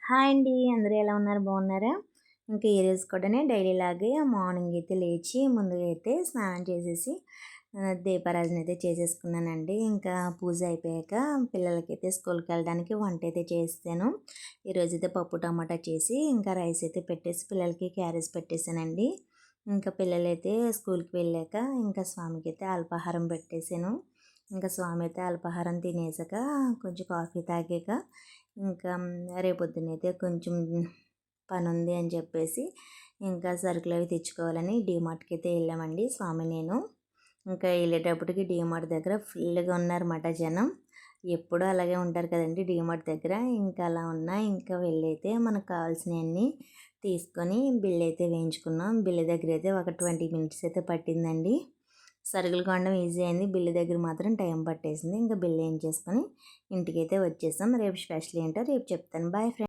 Hi అండి. అందరూ ఎలా ఉన్నారు? బాగున్నారా? ఇంకా ఈరోజు కూడా డైలీ లాగే మార్నింగ్ అయితే లేచి ముందుగా అయితే స్నానం చేసేసి దీపారాధన అయితే చేసేసుకున్నానండి. ఇంకా పూజ అయిపోయాక పిల్లలకైతే స్కూల్కి వెళ్ళడానికి వంట అయితే చేస్తాను. ఈరోజు అయితే పప్పు టమాటా చేసి ఇంకా రైస్ అయితే పెట్టేసి పిల్లలకి క్యారేజ్ పెట్టేశానండి. ఇంకా పిల్లలైతే స్కూల్కి వెళ్ళాక ఇంకా స్వామికి అయితే అల్పాహారం పెట్టేశాను. ఇంకా స్వామి అయితే అల్పాహారం తినేసాక కొంచెం కాఫీ తాగాక ఇంకా రేపొద్దునైతే కొంచెం పని ఉంది అని చెప్పేసి ఇంకా సరుకులు అవి తెచ్చుకోవాలని డీమార్ట్కి అయితే వెళ్ళామండి స్వామి నేను. ఇంకా వెళ్ళేటప్పటికి డీమార్ట్ దగ్గర ఫుల్గా ఉన్నారన్నమాట జనం. ఎప్పుడూ అలాగే ఉంటారు కదండి డీమార్ట్ దగ్గర. ఇంకా అలా ఉన్నా ఇంకా వెళ్ళైతే మనకు కావాల్సినవన్నీ తీసుకొని బిల్ అయితే వేయించుకున్నాం. బిల్లు దగ్గర అయితే ఒక 20 మినిట్స్ అయితే పట్టిందండి. సరుకులు కొనడం ఈజీ అయింది, బిల్లు దగ్గర మాత్రం టైం పట్టేసింది. ఇంకా బిల్లు ఏం చేసుకొని ఇంటికైతే వచ్చేసాం. రేపు స్పెషల్ ఏంటో రేపు చెప్తాను. Bye friends.